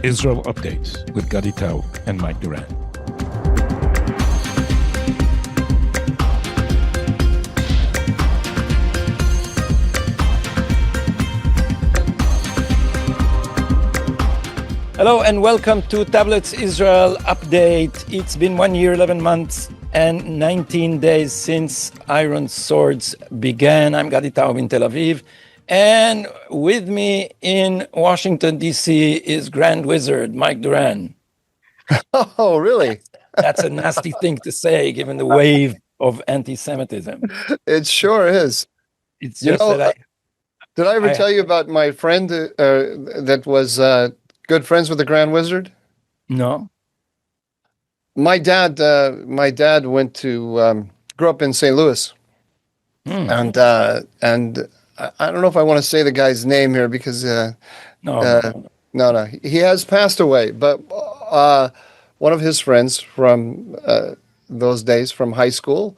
Israel Updates with Gadi and Mike Duran. Hello and welcome to Tablets Israel Update. It's been 1 year, 11 months, and 19 days since Iron Swords began. I'm Gadi in Tel Aviv. And with me in Washington, D.C. is Grand Wizard Mike Duran. Oh, really? That's a nasty thing to say, given the wave of anti-Semitism. It sure is. It's just did I ever tell you about my friend that was good friends with the Grand Wizard? No. My dad went to grew up in St. Louis, and I don't know if I want to say the guy's name here because no, he has passed away. But one of his friends from those days from high school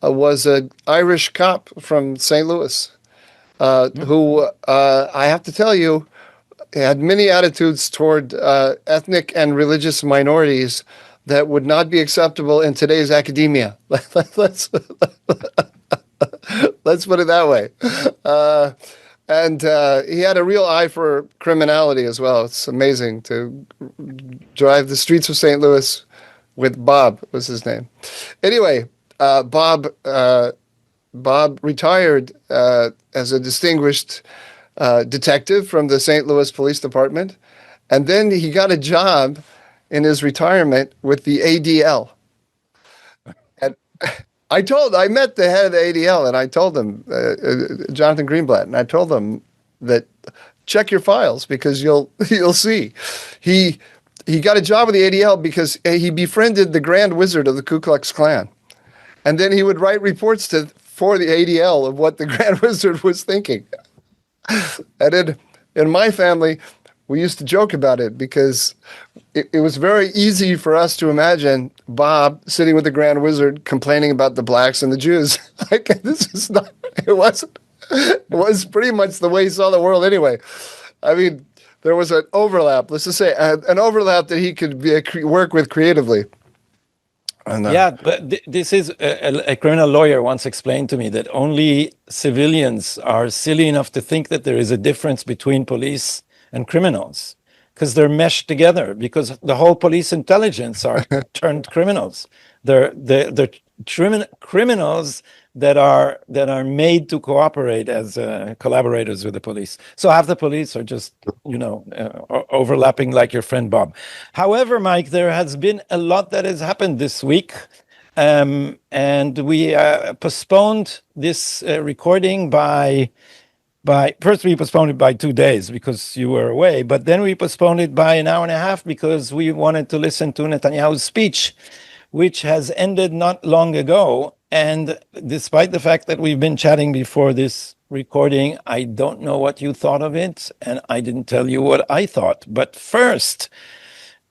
was an Irish cop from St. Louis, who I have to tell you had many attitudes toward ethnic and religious minorities that would not be acceptable in today's academia. Let's put it that way. And he had a real eye for criminality as well. It's amazing to drive the streets of St. Louis with Bob, was his name. Anyway, Bob retired as a distinguished detective from the St. Louis Police Department. And then he got a job in his retirement with the ADL. And I met the head of the ADL, and I told him, Jonathan Greenblatt, and I told him that check your files because you'll see. He got a job with the ADL because he befriended the Grand Wizard of the Ku Klux Klan, and then he would write reports for the ADL of what the Grand Wizard was thinking. And in my family, we used to joke about it because it was very easy for us to imagine Bob sitting with the Grand Wizard complaining about the blacks and the Jews. It was pretty much the way he saw the world anyway. I mean, there was an overlap, let's just say, an overlap that he could work with creatively. Yeah, but this is a criminal lawyer once explained to me that only civilians are silly enough to think that there is a difference between police and criminals, because they're meshed together, because the whole police intelligence are turned criminals. They're criminals that are made to cooperate as collaborators with the police. So half the police are just, overlapping like your friend Bob. However, Mike, there has been a lot that has happened this week. And we postponed this recording first we postponed it by 2 days because you were away, but then we postponed it by an hour and a half because we wanted to listen to Netanyahu's speech, which has ended not long ago. And despite the fact that we've been chatting before this recording, I don't know what you thought of it, and I didn't tell you what I thought. But first,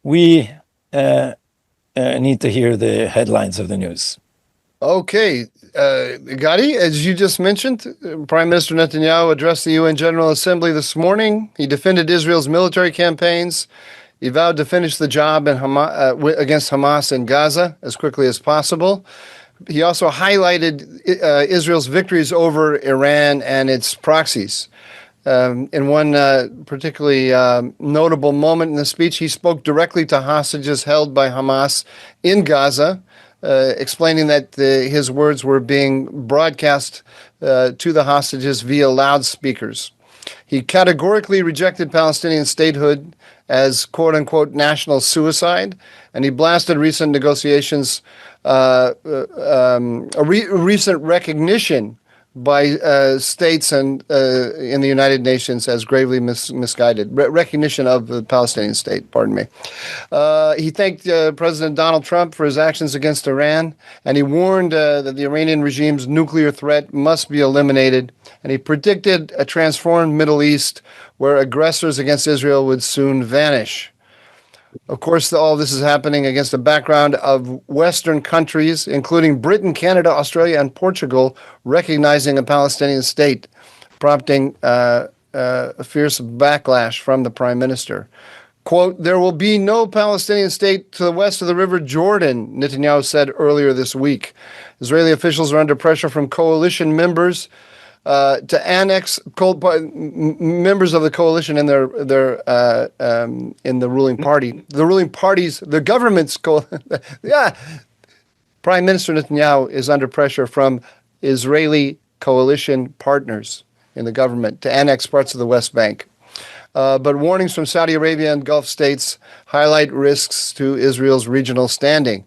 we need to hear the headlines of the news. Okay. Gadi, as you just mentioned, Prime Minister Netanyahu addressed the UN General Assembly this morning. He defended Israel's military campaigns. He vowed to finish the job against Hamas in Gaza as quickly as possible. He also highlighted Israel's victories over Iran and its proxies. In one particularly notable moment in the speech, he spoke directly to hostages held by Hamas in Gaza, explaining that his words were being broadcast to the hostages via loudspeakers. He categorically rejected Palestinian statehood as quote-unquote national suicide, and he blasted recent negotiations, recent recognition by states and in the United Nations as gravely misguided. Recognition of the Palestinian state, pardon me. He thanked President Donald Trump for his actions against Iran, and he warned that the Iranian regime's nuclear threat must be eliminated, and he predicted a transformed Middle East where aggressors against Israel would soon vanish. Of course, all this is happening against a background of Western countries, including Britain, Canada, Australia, and Portugal, recognizing a Palestinian state, prompting a fierce backlash from the Prime Minister. Quote, there will be no Palestinian state to the west of the River Jordan, Netanyahu said earlier this week. Israeli officials are under pressure from coalition members to annex members of the coalition in in the ruling party. The ruling parties, the government's Prime Minister Netanyahu is under pressure from Israeli coalition partners in the government to annex parts of the West Bank. But warnings from Saudi Arabia and Gulf states highlight risks to Israel's regional standing.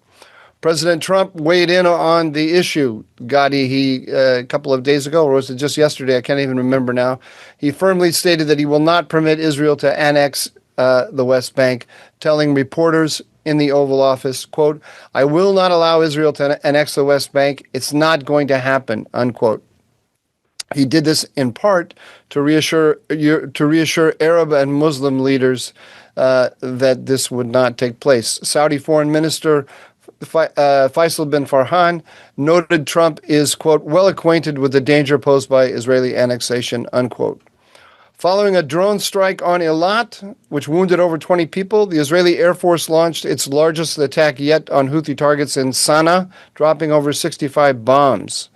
President Trump weighed in on the issue. Gadi, a couple of days ago, or was it just yesterday? I can't even remember now. He firmly stated that he will not permit Israel to annex the West Bank, telling reporters in the Oval Office, quote, I will not allow Israel to annex the West Bank. It's not going to happen, unquote. He did this in part to reassure Arab and Muslim leaders that this would not take place. Saudi Foreign Minister Faisal bin Farhan noted Trump is, quote, well acquainted with the danger posed by Israeli annexation, unquote. Following a drone strike on Eilat, which wounded over 20 people, the Israeli Air Force launched its largest attack yet on Houthi targets in Sana'a, dropping over 65 bombs.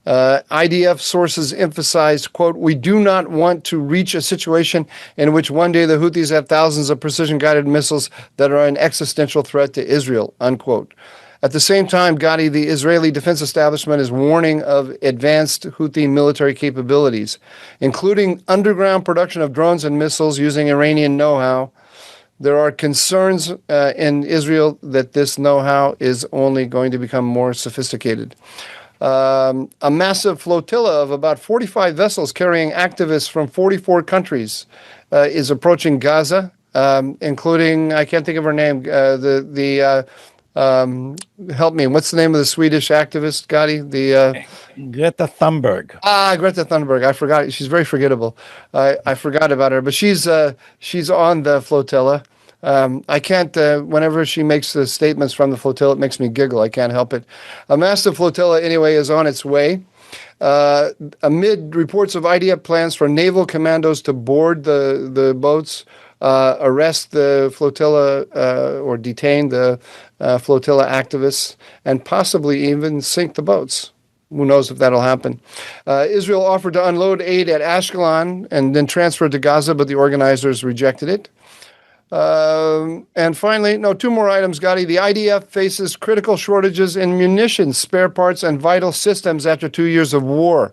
IDF sources emphasized, quote, we do not want to reach a situation in which one day the Houthis have thousands of precision-guided missiles that are an existential threat to Israel, unquote. At the same time, Gadi, the Israeli defense establishment, is warning of advanced Houthi military capabilities, including underground production of drones and missiles using Iranian know-how. There are concerns in Israel that this know-how is only going to become more sophisticated. A massive flotilla of about 45 vessels carrying activists from 44 countries is approaching Gaza, including, I can't think of her name, help me, what's the name of the Swedish activist, Gadi? Greta Thunberg. Greta Thunberg. I forgot. She's very forgettable. I forgot about her, but she's on the flotilla. I can't, whenever she makes the statements from the flotilla, it makes me giggle. I can't help it. A massive flotilla, anyway, is on its way. Amid reports of IDF plans for naval commandos to board the boats, arrest the flotilla or detain the flotilla activists, and possibly even sink the boats. Who knows if that'll happen. Israel offered to unload aid at Ashkelon and then transfer it to Gaza, but the organizers rejected it. And finally, two more items, Gadi. The IDF faces critical shortages in munitions, spare parts, and vital systems after 2 years of war.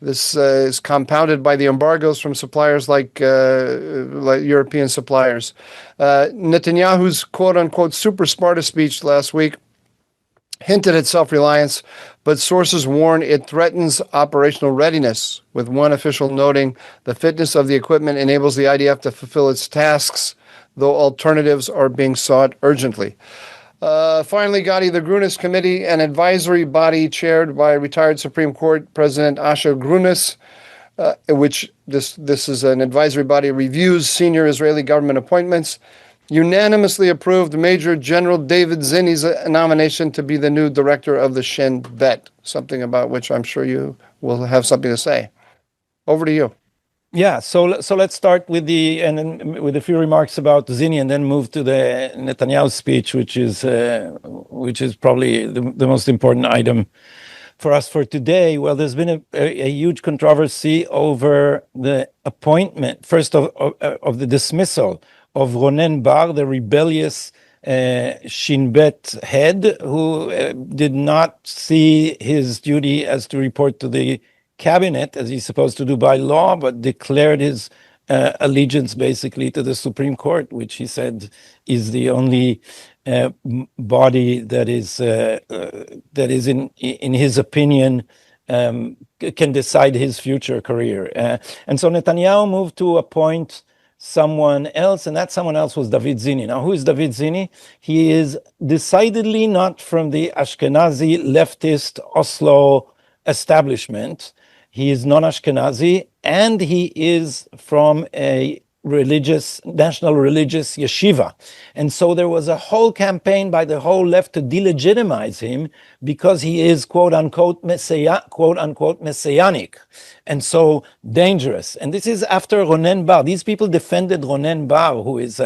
This is compounded by the embargoes from suppliers like European suppliers. Netanyahu's quote-unquote super Sparta speech last week hinted at self-reliance, but sources warn it threatens operational readiness, with one official noting the fitness of the equipment enables the IDF to fulfill its tasks, though alternatives are being sought urgently. Finally, Gadi, the Grunis Committee, an advisory body chaired by retired Supreme Court President Asher Grunis, which this is an advisory body, reviews senior Israeli government appointments, unanimously approved Major General David Zinni's nomination to be the new director of the Shin Bet, something about which I'm sure you will have something to say. Over to you. Yeah, so let's start with a few remarks about Zinni, and then move to the Netanyahu speech, which is probably the most important item for us for today. Well, there's been a huge controversy over the appointment, first of the dismissal of Ronen Bar, the rebellious Shin Bet head, who did not see his duty as to report to the cabinet, as he's supposed to do by law, but declared his allegiance basically to the Supreme Court, which he said is the only body that is in his opinion can decide his future career. And so Netanyahu moved to appoint someone else, and that someone else was David Zinni. Now, who is David Zinni? He is decidedly not from the Ashkenazi leftist Oslo establishment. He is non-Ashkenazi, and he is from a national religious yeshiva. And so there was a whole campaign by the whole left to delegitimize him because he is quote unquote messianic and so dangerous. And this is after Ronen Bar. These people defended Ronen Bar, who is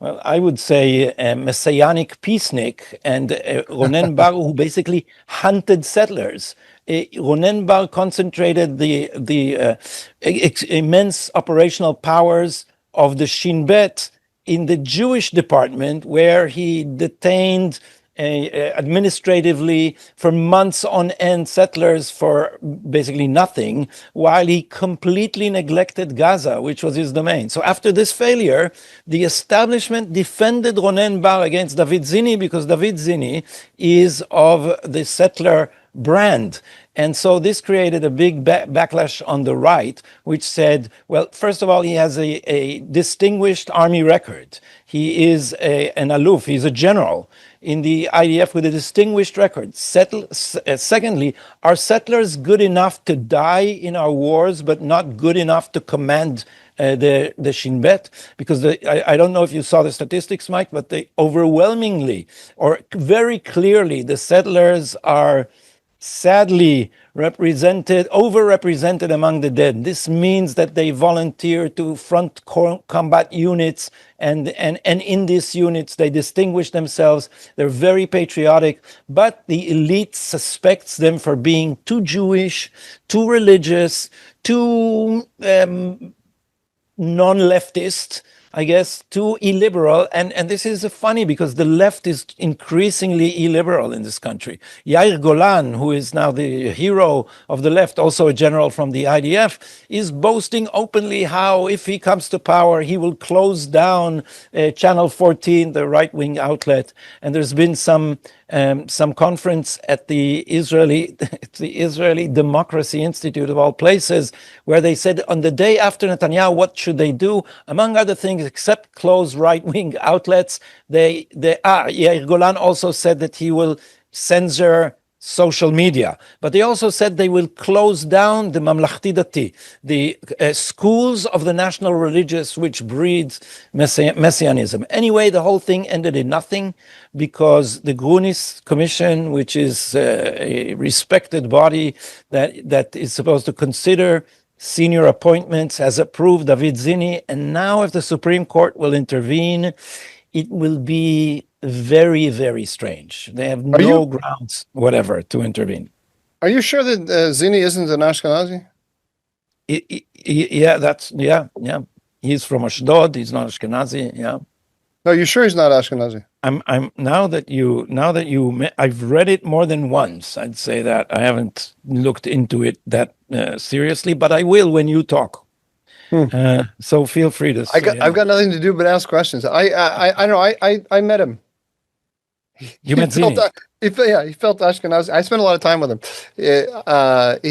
well, I would say a messianic peacenik, and Ronen Bar, who basically hunted settlers. Ronen Bar concentrated the immense operational powers of the Shin Bet in the Jewish department, where he detained administratively for months on end settlers for basically nothing, while he completely neglected Gaza, which was his domain. So after this failure, the establishment defended Ronen Bar against David Zini because David Zini is of the settler brand. And so this created a big backlash on the right, which said, well, first of all, he has a distinguished army record. He is an aloof, he's a general in the IDF with a distinguished record. Secondly, are settlers good enough to die in our wars, but not good enough to command the Shin Bet? Because I don't know if you saw the statistics, Mike, but they overwhelmingly or very clearly, the settlers are sadly overrepresented among the dead. This means that they volunteer to front combat units, and in these units they distinguish themselves. They're very patriotic, but the elite suspects them for being too Jewish, too religious, too non-leftist, I guess, too illiberal. And this is funny because the left is increasingly illiberal in this country. Yair Golan, who is now the hero of the left, also a general from the IDF, is boasting openly how if he comes to power, he will close down Channel 14, the right-wing outlet. And there's been some conference at the Israeli Democracy Institute of all places, where they said on the day after Netanyahu, what should they do? Among other things, except close right-wing outlets, Yair Golan also said that he will censor social media, but they also said they will close down the Mamlachti Dati, the schools of the national religious, which breeds messianism. Anyway, the whole thing ended in nothing because the Grunis Commission, which is a respected body that is supposed to consider senior appointments, has approved David Zini, and now if the Supreme Court will intervene, it will be very, very strange. They have no grounds whatever to intervene. Are you sure that Zini isn't an Ashkenazi? Yeah. He's from Ashdod. He's not Ashkenazi. Yeah. No, you sure he's not Ashkenazi? I'm now that you I've read it more than once. I'd say that I haven't looked into it that seriously, but I will when you talk. So feel free to say. I've got nothing to do but ask questions. I know. I met him. You met Zini? He felt Ashkenazi. I spent a lot of time with him. He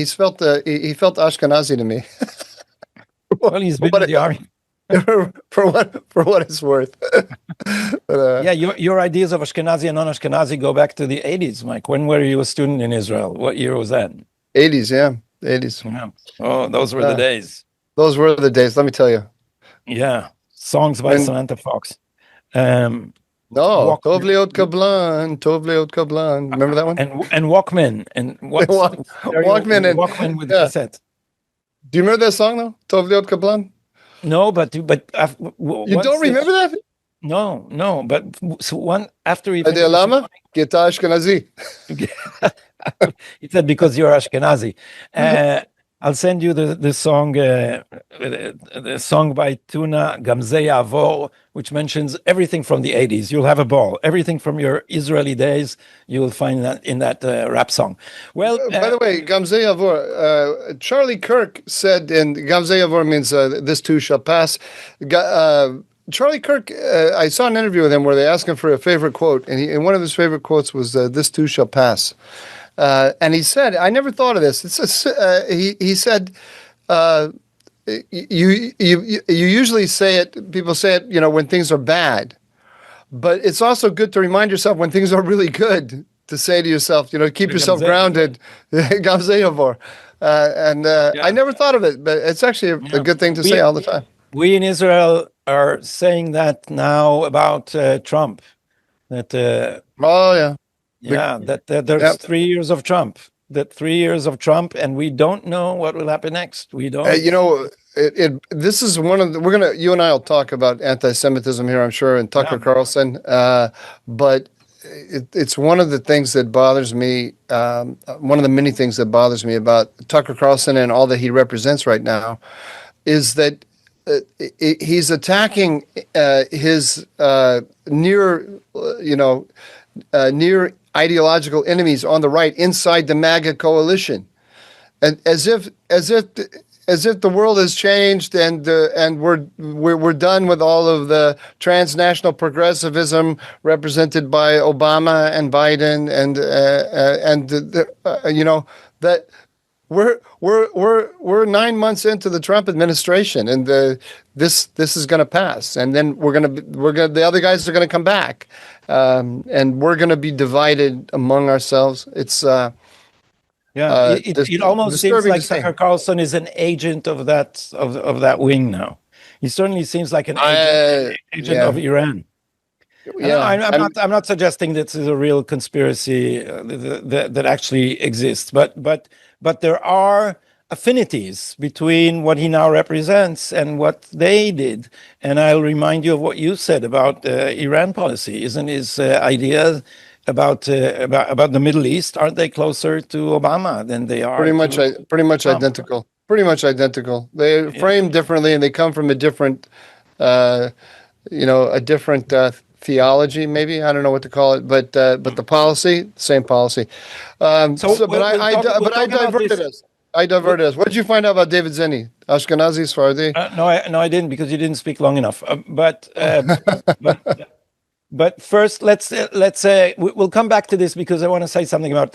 felt Ashkenazi to me. Well, he's been in the army. for what it's worth. But, yeah, your ideas of Ashkenazi and non-Ashkenazi go back to the 80s, Mike. When were you a student in Israel? What year was that? 80s, yeah. 80s. Yeah. Oh, those were the days. Those were the days, let me tell you. Yeah. Songs by Samantha Fox. No, Tov Leot Kablan. Remember that one? And Walkman. And Walkman with cassette. Do you remember that song, though? Tov Leot Kablan? No, but you don't remember that? No, but so one after he Lama Geta Ashkenazi. He said because you're Ashkenazi. I'll send you the song by Tuna Gamzei Avor, which mentions everything from the 80s. You'll have a ball. Everything from your Israeli days, you will find that in that rap song. Well, by the way, Gamzei Avor, Charlie Kirk said, and Gamzei Avor means this too shall pass. Charlie Kirk, I saw an interview with him where they asked him for a favorite quote, and one of his favorite quotes was this too shall pass. And he said, I never thought of this. He said, you usually say it, people say it, when things are bad. But it's also good to remind yourself when things are really good to say to yourself, keep yourself grounded. Gamzei Avor. I never thought of it, but it's actually a good thing to say all the time. We in Israel are saying that now about Trump. That Oh yeah, yeah, that there's yep. 3 years of Trump. That 3 years of Trump, and we don't know what will happen next. We You don't. know, this is one of the, you and I will talk about anti-Semitism here, I'm sure, and Yeah, Tucker Carlson. But it's one of the things that bothers me. One of the many things that bothers me about Tucker Carlson and all that he represents right now is that he's attacking his near, near ideological enemies on the right inside the MAGA coalition, and as if the world has changed and we're done with all of the transnational progressivism represented by Obama and Biden and that we're 9 months into the Trump administration, and this is going to pass, and then the other guys are going to come back, and we're going to be divided among ourselves. It's yeah. It almost seems disturbing to like say. Tucker Carlson is an agent of that wing now. He certainly seems like an agent Yeah, of Iran. And yeah. I'm not suggesting this is a real conspiracy that actually exists, but there are affinities between what he now represents and what they did. And I'll remind you of what you said about Iran policy. Isn't his ideas about the Middle East, aren't they closer to Obama than they are to Pretty much Trump? identical. Pretty much identical. They're Yeah. framed differently, and they come from a different, uh, a different theology. Maybe I don't know what to call it, but the policy, same policy. So But we'll I talk about diverted this. us. I diverted us. What did you find out about David Zinni? Ashkenazi, Sfardi? No, I didn't because you didn't speak long enough. But But first, we'll come back to this because I want to say something about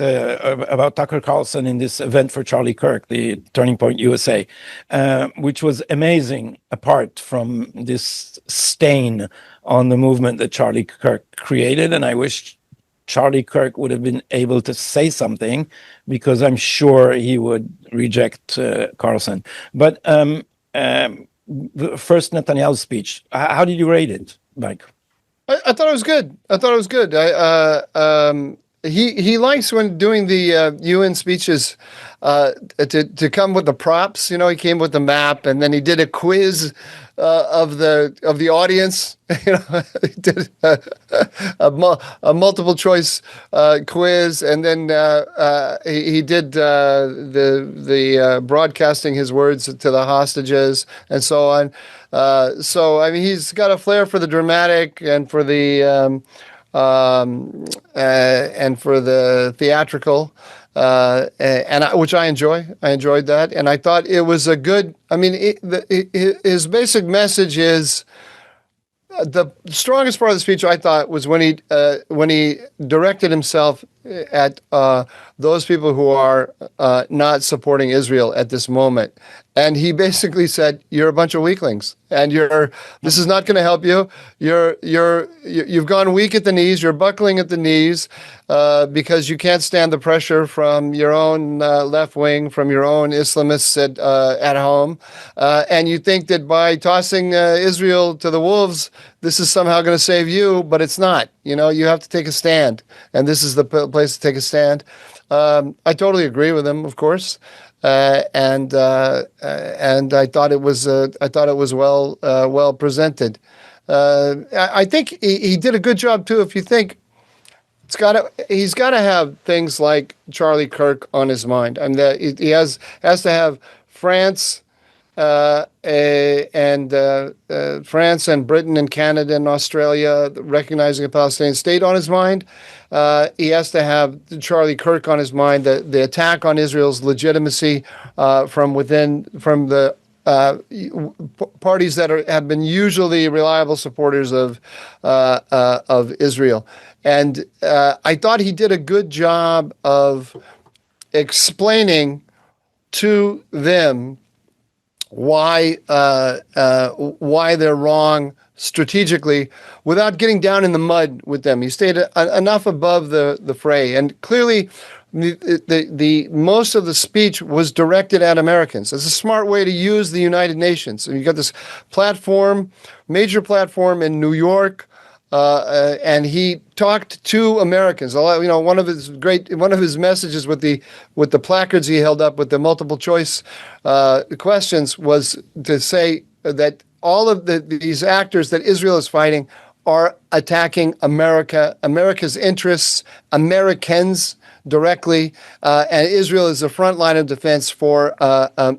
Tucker Carlson in this event for Charlie Kirk, the Turning Point USA, which was amazing. Apart from this stain on the movement that Charlie Kirk created, and I wish Charlie Kirk would have been able to say something because I'm sure he would reject Carlson. But first, Netanyahu's speech. How did you rate it, Mike? I thought it was good. I thought it was good. He likes when doing the UN speeches to come with the props. He came with the map, and then he did a quiz of the audience. He did a multiple choice quiz, and then he did the broadcasting his words to the hostages and so on. So I mean, he's got a flair for the dramatic and for the and for the theatrical, which I enjoy. I enjoyed that, and I thought it was a good. I mean, his basic message is the strongest part of the speech. I thought was when he directed himself at those people who are not supporting Israel at this moment. And he basically said, "You're a bunch of weaklings, and this is not going to help you. You've gone weak at the knees. You're buckling at the knees because you can't stand the pressure from your own left wing, from your own Islamists at home, and you think that by tossing Israel to the wolves, this is somehow going to save you, but it's not. You have to take a stand, and this is the place to take a stand." I totally agree with him, of course. And I thought it was well presented. I think he did a good job too. If you think he's got to have things like Charlie Kirk on his mind. I mean, he has to have France. France and Britain and Canada and Australia recognizing a Palestinian state on his mind. He has to have Charlie Kirk on his mind, the attack on Israel's legitimacy from the parties that have been usually reliable supporters of Israel. And I thought he did a good job of explaining to them why they're wrong strategically without getting down in the mud with them. He stayed enough above the fray. And clearly, the most of the speech was directed at Americans. It's a smart way to use the United Nations. And you got this platform, major platform in New York, and he talked to Americans. One of his messages with the placards he held up with the multiple choice questions was to say that all of these actors that Israel is fighting are attacking America's interests, Americans directly, and Israel is the front line of defense for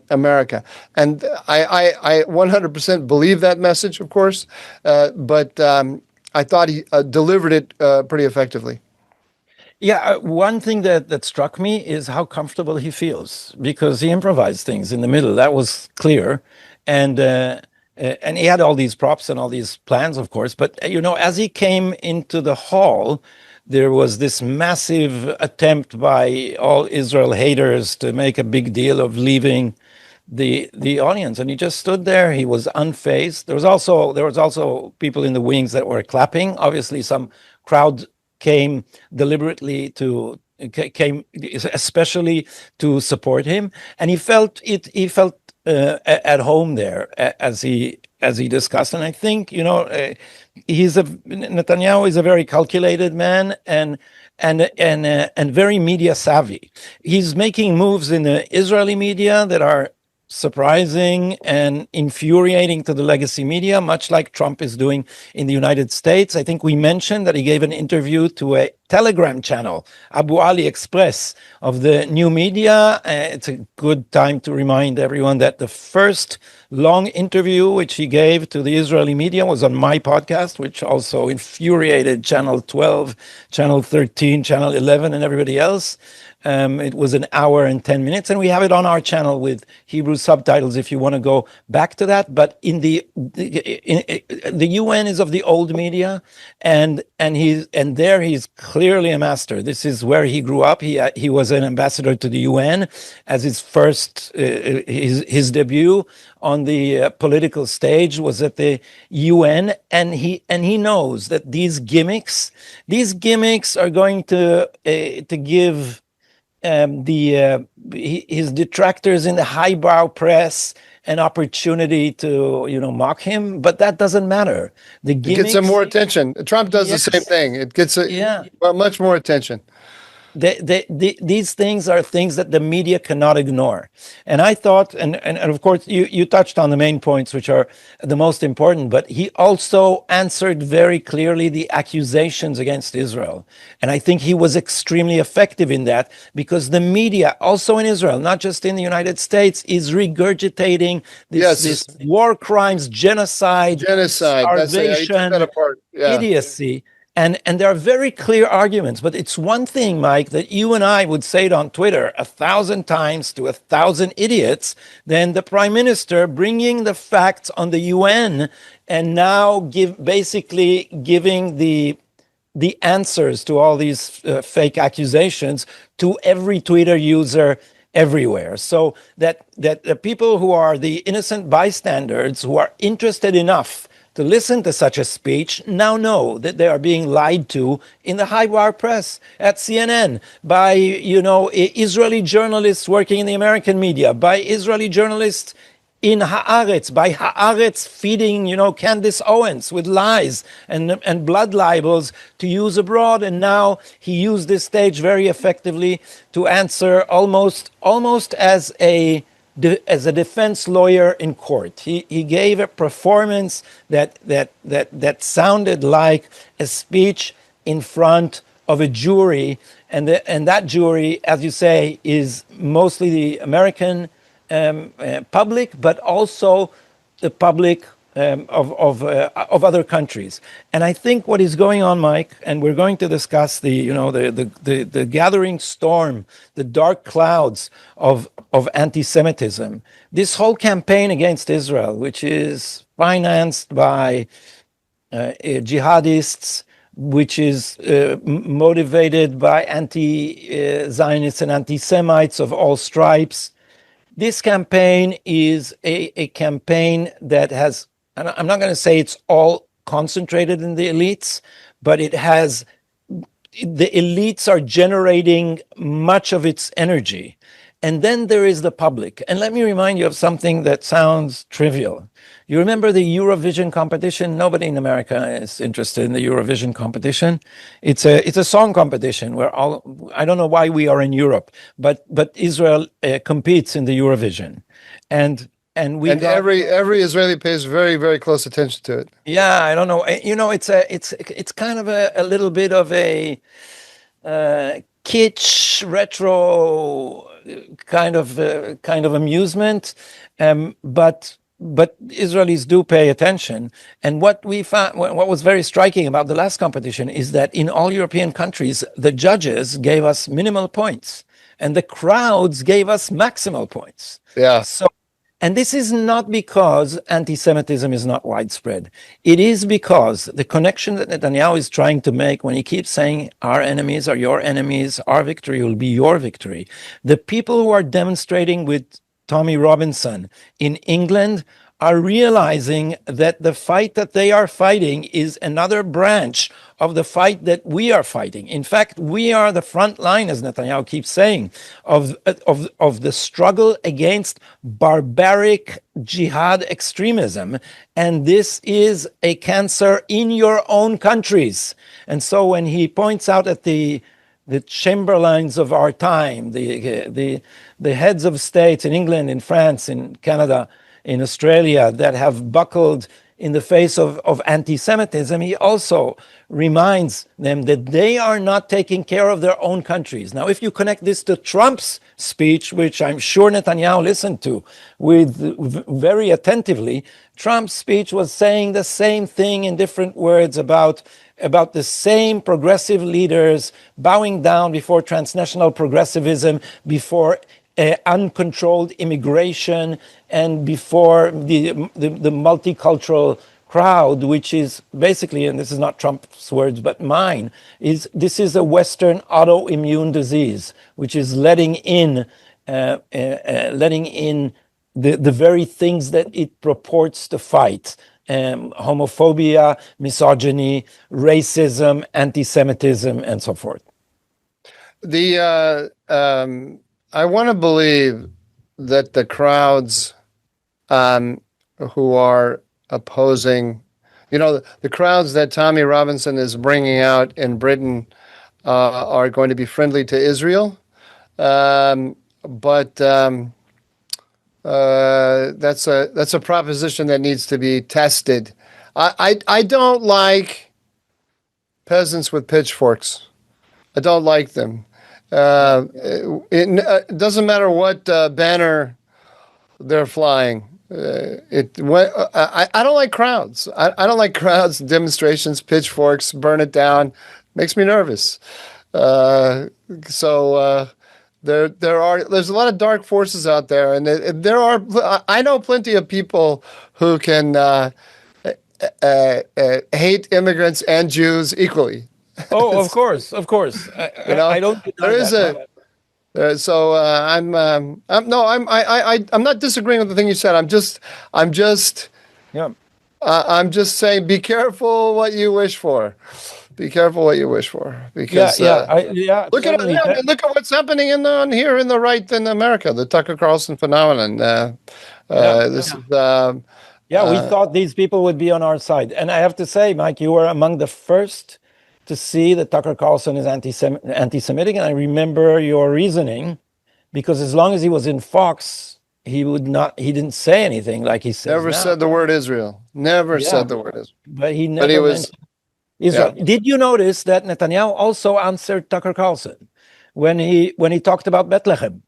America. And I 100% believe that message, of course, but I thought he delivered it pretty effectively. Yeah, one thing that struck me is how comfortable he feels because he improvised things in the middle. That was clear, and he had all these props and all these plans, of course. But as he came into the hall, there was this massive attempt by all Israel haters to make a big deal of leaving the audience, and he just stood there. He was unfazed. There was also people in the wings that were clapping. Obviously, some crowd came deliberately came especially to support him, and he felt at home there as he discussed. And I think Netanyahu is a very calculated man and very media savvy. He's making moves in the Israeli media that are surprising and infuriating to the legacy media, much like Trump is doing in the United States. I think we mentioned that he gave an interview to a Telegram channel, Abu Ali Express, of the new media. It's a good time to remind everyone that the first long interview which he gave to the Israeli media was on my podcast, which also infuriated Channel 12, Channel 13, Channel 11, and everybody else. It was an hour and 10 minutes, and we have it on our channel with Hebrew subtitles if you want to go back to that. But the UN is of the old media, and there he's clearly a master. This is where he grew up. He was an ambassador to the UN as his first his debut on the political stage was at the UN, and he knows that these gimmicks are going to give his detractors in the highbrow press an opportunity to mock him, but that doesn't matter. It gets some more attention. Trump does the same thing. It gets much more attention. These things are things that the media cannot ignore. And I thought, and of course, you touched on the main points, which are the most important, but he also answered very clearly the accusations against Israel. And I think he was extremely effective in that because the media, also in Israel, not just in the United States, is regurgitating this war crimes, genocide, starvation, idiocy. And there are very clear arguments, but it's one thing, Mike, that you and I would say it on Twitter 1,000 times to 1,000 idiots than the prime minister bringing the facts on the UN and now basically giving the answers to all these fake accusations to every Twitter user everywhere. So that the people who are the innocent bystanders who are interested enough to listen to such a speech now know that they are being lied to in the highwire press, at CNN, by Israeli journalists working in the American media, by Israeli journalists in Haaretz, by Haaretz feeding Candace Owens with lies and blood libels to use abroad. And now he used this stage very effectively to answer almost as a defense lawyer in court. He gave a performance that sounded like a speech in front of a jury, and that jury, as you say, is mostly the American public, but also the public of other countries. And I think what is going on, Mike, and we're going to discuss the gathering storm, the dark clouds of anti-Semitism. This whole campaign against Israel, which is financed by jihadists, which is motivated by anti-Zionists and anti-Semites of all stripes. This campaign is a campaign that has, and I'm not going to say it's all concentrated in the elites, but it has the elites are generating much of its energy. And then there is the public. And let me remind you of something that sounds trivial. You remember the Eurovision competition? Nobody in America is interested in the Eurovision competition. It's a song competition where I don't know why we are in Europe, but Israel competes in the Eurovision. And every Israeli pays very, very close attention to it. Yeah, I don't know. It's kind of a little bit of a kitsch retro kind of amusement, but Israelis do pay attention. And what we found, what was very striking about the last competition, is that in all European countries, the judges gave us minimal points, and the crowds gave us maximal points. Yeah. And this is not because anti-Semitism is not widespread. It is because the connection that Netanyahu is trying to make when he keeps saying, our enemies are your enemies, our victory will be your victory. The people who are demonstrating with Tommy Robinson in England are realizing that the fight that they are fighting is another branch of the fight that we are fighting. In fact, we are the front line, as Netanyahu keeps saying, of the struggle against barbaric jihad extremism. And this is a cancer in your own countries. And so when he points out at the Chamberlains of our time, the heads of states in England, in France, in Canada, in Australia, that have buckled in the face of anti-Semitism, he also reminds them that they are not taking care of their own countries. Now, if you connect this to Trump's speech, which I'm sure Netanyahu listened to very attentively, Trump's speech was saying the same thing in different words about the same progressive leaders bowing down before transnational progressivism, before uncontrolled immigration, and before the multicultural crowd, which is basically, and this is not Trump's words but mine, this is a Western autoimmune disease, which is letting in the very things that it purports to fight: homophobia, misogyny, racism, anti-Semitism, and so forth. I want to believe that the crowds who are opposing, the crowds that Tommy Robinson is bringing out in Britain are going to be friendly to Israel. But that's a proposition that needs to be tested. I don't like peasants with pitchforks. I don't like them. It doesn't matter what banner they're flying. I don't like crowds. I don't like crowds, demonstrations, pitchforks, burn it down. Makes me nervous. There's a lot of dark forces out there, and I know plenty of people who can hate immigrants and Jews equally. Oh, of course. I don't deny that. I'm not disagreeing with the thing you said. I'm just saying, be careful what you wish for. Be careful what you wish for, because look at what's happening here in the right in America, the Tucker Carlson phenomenon. We thought these people would be on our side, and I have to say, Mike, you were among the first to see that Tucker Carlson is anti-Semitic, and I remember your reasoning, because as long as he was in Fox, he didn't say anything like he says Never now. said the word Israel. Never said the word Israel. But he never mentioned Israel. Yeah. Did you notice that Netanyahu also answered Tucker Carlson when he talked about Bethlehem?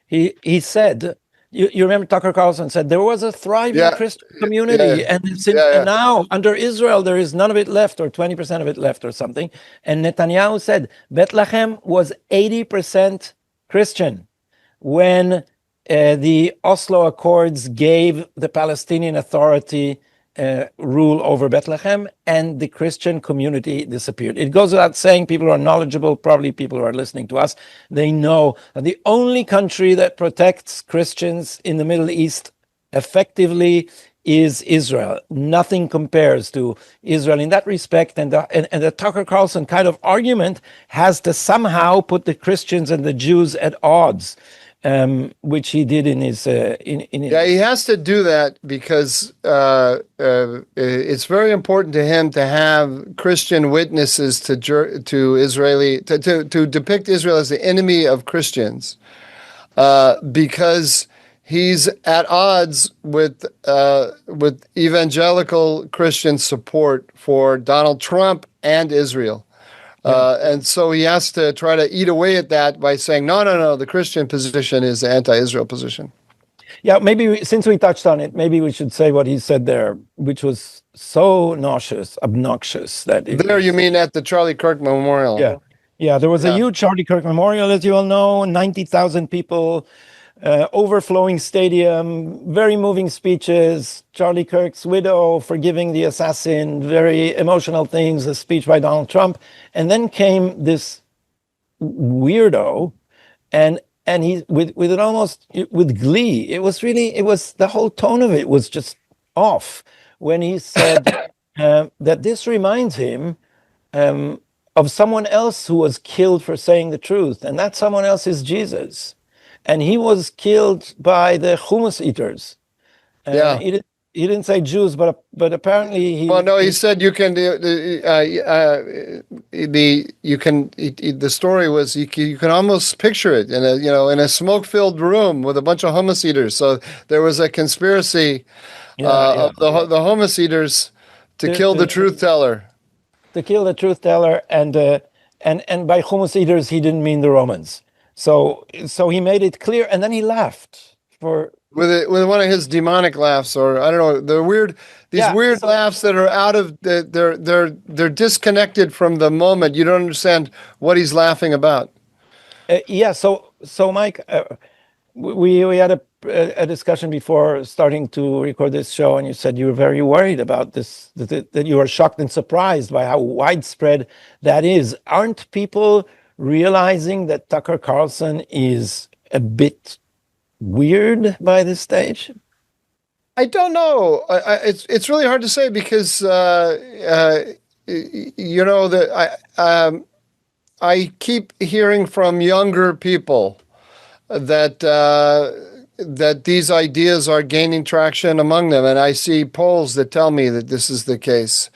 He said, you remember Tucker Carlson said there was a thriving Christian community, and now under Israel there is none of it left, or 20% of it left, or something. And Netanyahu said Bethlehem was 80% Christian when the Oslo Accords gave the Palestinian Authority rule over Bethlehem, and the Christian community disappeared. It goes without saying, people who are knowledgeable, probably people who are listening to us, they know that the only country that protects Christians in the Middle East effectively is Israel. Nothing compares to Israel in that respect. And the Tucker Carlson kind of argument has to somehow put the Christians and the Jews at odds, which he did in his. Yeah, he has to do that because it's very important to him to have Christian witnesses to Israeli to depict Israel as the enemy of Christians, because he's at odds with evangelical Christian support for Donald Trump and Israel. And so he has to try to eat away at that by saying, no, the Christian position is the anti-Israel position. Yeah, maybe since we touched on it, maybe we should say what he said there, which was so obnoxious that you mean at the Charlie Kirk Memorial? Yeah, there was a huge Charlie Kirk Memorial, as you all know, 90,000 people, overflowing stadium, very moving speeches, Charlie Kirk's widow forgiving the assassin, very emotional things, a speech by Donald Trump. And then came this weirdo, and he with it almost with glee. It was the whole tone of it was just off when he said that this reminds him of someone else who was killed for saying the truth, and that someone else is Jesus, and he was killed by the hummus eaters. He didn't say Jews, but apparently he. Well, no, he said you can. The story was you can almost picture it in a smoke-filled room with a bunch of hummus eaters. So there was a conspiracy of the hummus eaters to kill the truth teller. To kill the truth teller, and by hummus eaters he didn't mean the Romans. So he made it clear, and then he laughed with one of his demonic laughs, or I don't know, weird laughs that are out of they're disconnected from the moment. You don't understand what he's laughing about. So Mike, we had a discussion before starting to record this show, and you said you were very worried about this, that you were shocked and surprised by how widespread that is. Aren't people realizing that Tucker Carlson is a bit weird by this stage? I don't know. It's really hard to say because I keep hearing from younger people that these ideas are gaining traction among them, and I see polls that tell me that this is the case.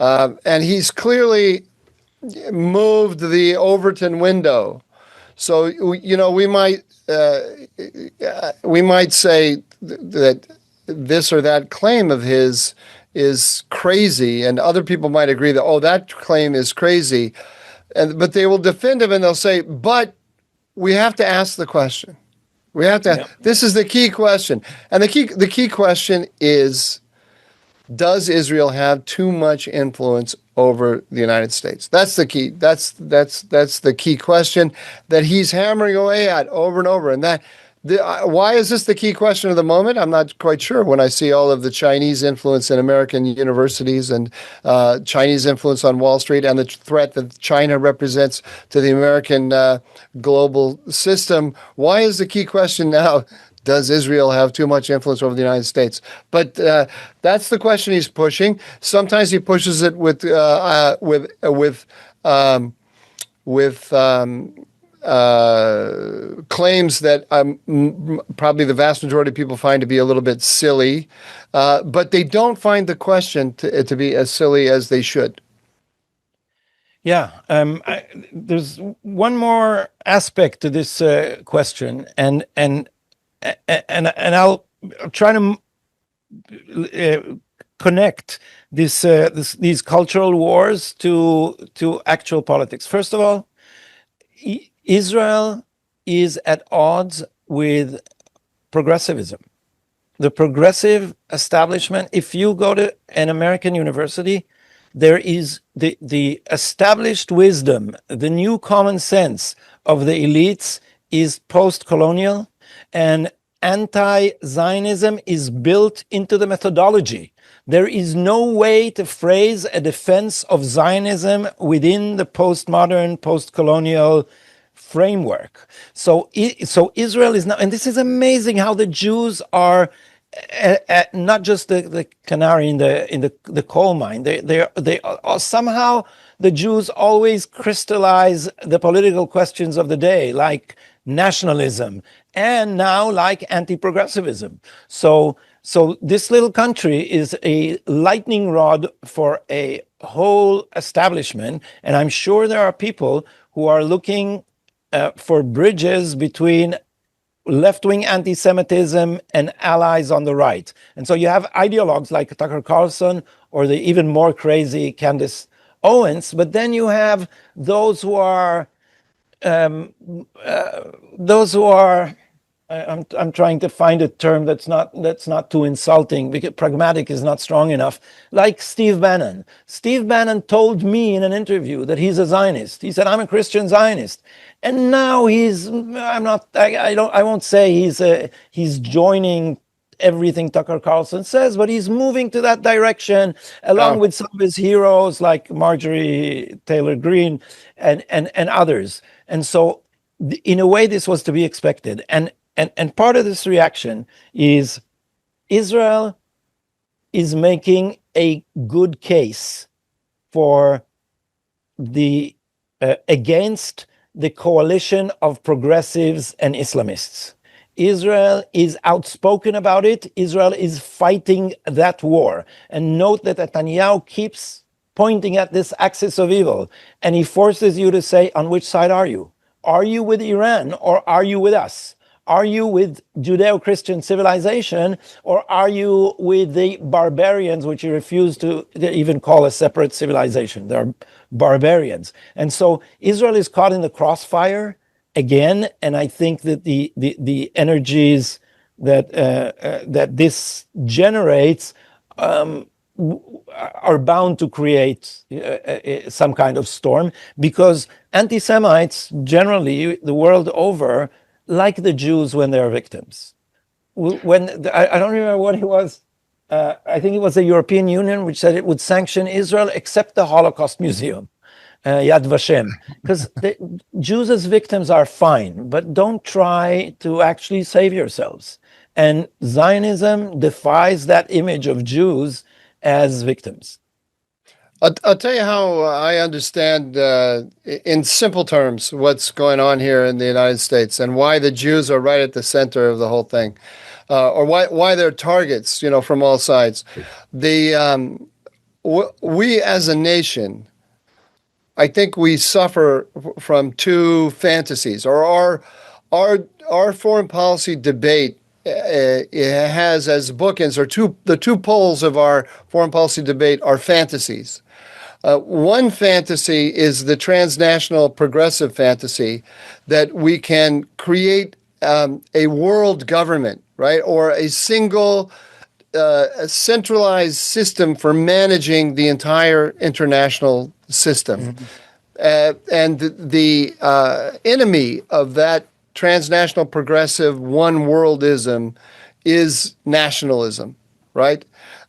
And he's clearly moved the Overton window. So we might say that this or that claim of his is crazy, and other people might agree that that claim is crazy, but they will defend him and they'll say, but we have to ask the question. We have to. This is the key question, and the key question is: does Israel have too much influence over the United States? That's the key. That's the key question that he's hammering away at over and over. And why is this the key question of the moment? I'm not quite sure. When I see all of the Chinese influence in American universities and Chinese influence on Wall Street and the threat that China represents to the American global system, why is the key question now? Does Israel have too much influence over the United States? But that's the question he's pushing. Sometimes he pushes it with claims that probably the vast majority of people find to be a little bit silly, but they don't find the question to be as silly as they should. Yeah, there's one more aspect to this question, and I'll try to connect these cultural wars to actual politics. First of all, Israel is at odds with progressivism. The progressive establishment, if you go to an American university, there is the established wisdom, the new common sense of the elites is post-colonial, and anti-Zionism is built into the methodology. There is no way to phrase a defense of Zionism within the postmodern, post-colonial framework. So Israel is now, and this is amazing how the Jews are not just the canary in the coal mine. They somehow the Jews always crystallize the political questions of the day, like nationalism, and now like anti-progressivism. So this little country is a lightning rod for a whole establishment, and I'm sure there are people who are looking for bridges between left-wing anti-Semitism and allies on the right. And so you have ideologues like Tucker Carlson or the even more crazy Candace Owens, but then you have those who are um, those who are I'm trying to find a term that's not too insulting, because pragmatic is not strong enough. Like Steve Bannon. Steve Bannon told me in an interview that he's a Zionist. He said, "I'm a Christian Zionist," and now I'm not. I won't say he's joining everything Tucker Carlson says, but he's moving to that direction along with some of his heroes like Marjorie Taylor Greene and others. And so, in a way, this was to be expected. And part of this reaction is Israel is making a good case for the against the coalition of progressives and Islamists. Israel is outspoken about it. Israel is fighting that war. And note that Netanyahu keeps pointing at this axis of evil, and he forces you to say, on which side are you? Are you with Iran or are you with us? Are you with Judeo-Christian civilization, or are you with the barbarians, which you refuse to even call a separate civilization? They're barbarians. And so Israel is caught in the crossfire again, and I think that the energies that this generates are bound to create some kind of storm, because anti-Semites generally the world over, like the Jews when they're victims. I don't remember what it was. I think it was the European Union which said it would sanction Israel except the Holocaust Museum, Yad Vashem, because Jews as victims are fine, but don't try to actually save yourselves. And Zionism defies that image of Jews as victims. I'll tell you how I understand, in simple terms, what's going on here in the United States and why the Jews are right at the center of the whole thing, or why they're targets, from all sides. We as a nation, I think we suffer from two fantasies, or our foreign policy debate. It has as bookends, or the two poles of our foreign policy debate are fantasies. One fantasy is the transnational progressive fantasy that we can create a world government, right, or a single a centralized system for managing the entire international system. Mm-hmm. And the enemy of that transnational progressive one worldism is nationalism, right?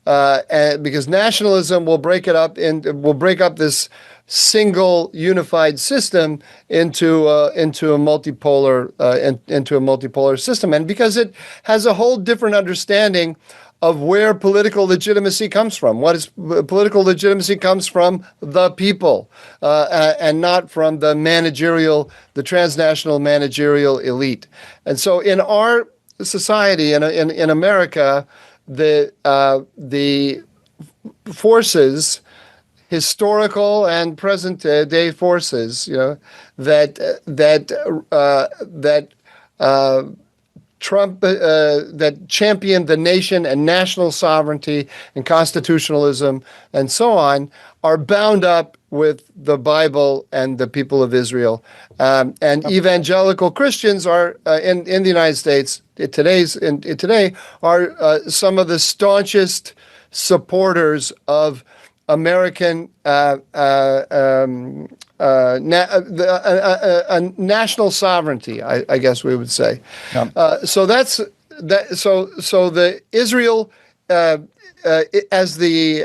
And because nationalism will break up this single unified system into a multipolar system, and because it has a whole different understanding of where political legitimacy comes from. Political legitimacy comes from the people, and not from the transnational managerial elite. And so in our society, in America, the forces, historical and present day forces, that champion the nation and national sovereignty and constitutionalism and so on, are bound up with the Bible and the people of Israel. And evangelical Christians are in the United States today are some of the staunchest supporters of American national sovereignty, I guess we would say. Yeah. So that's that. So the Israel as the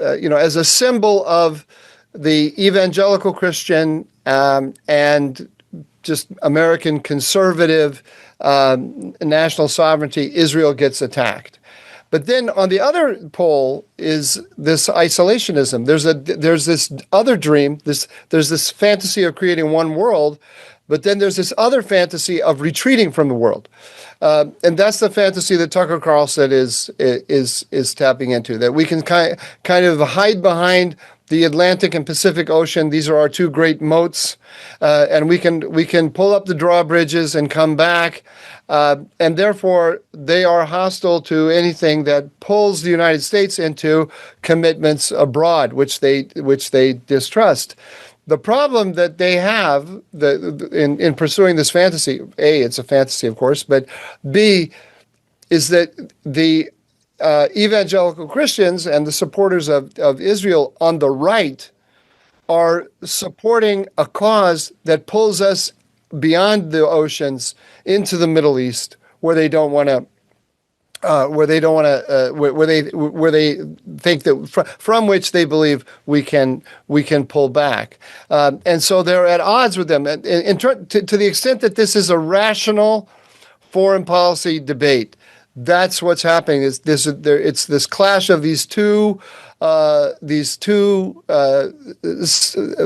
as a symbol of the evangelical Christian and just American conservative national sovereignty, Israel gets attacked. But then on the other pole is this isolationism. There's this other dream. There's this fantasy of creating one world, but then there's this other fantasy of retreating from the world, and that's the fantasy that Tucker Carlson is tapping into. That we can kind of hide behind the Atlantic and Pacific Ocean. These are our two great moats, and we can pull up the drawbridges and come back. And therefore, they are hostile to anything that pulls the United States into commitments abroad, which they distrust. The problem that they have in pursuing this fantasy, A, it's a fantasy, of course, but B, is that the evangelical Christians and the supporters of Israel on the right are supporting a cause that pulls us beyond the oceans into the Middle East, where they don't want to, where they think that from which they believe we can pull back, and so they're at odds with them. And to the extent that this is a rational foreign policy debate, that's what's happening. It's this clash of these two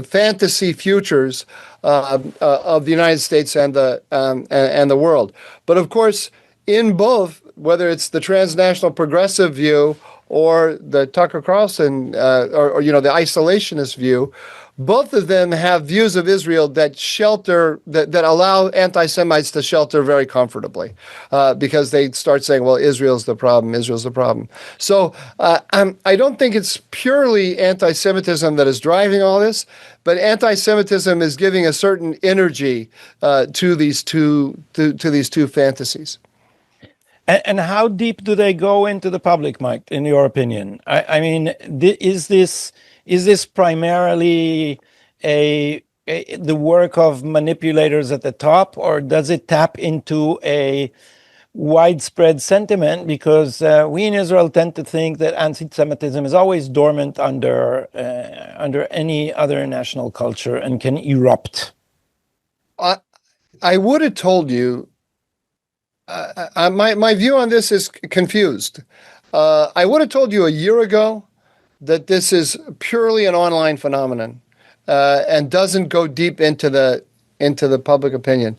fantasy futures of the United States and the world. But of course, in both, whether it's the transnational progressive view or the Tucker Carlson or the isolationist view, both of them have views of Israel that allow anti-Semites to shelter very comfortably, because they start saying, well, Israel's the problem. So I don't think it's purely anti-Semitism that is driving all this, but anti-Semitism is giving a certain energy to these two fantasies. And how deep do they go into the public, Mike, in your opinion? I mean, is this primarily the work of manipulators at the top, or does it tap into a widespread sentiment? Because we in Israel tend to think that anti-Semitism is always dormant under any other national culture and can erupt. I would have told you. My view on this is confused. I would have told you a year ago that this is purely an online phenomenon and doesn't go deep into the public opinion.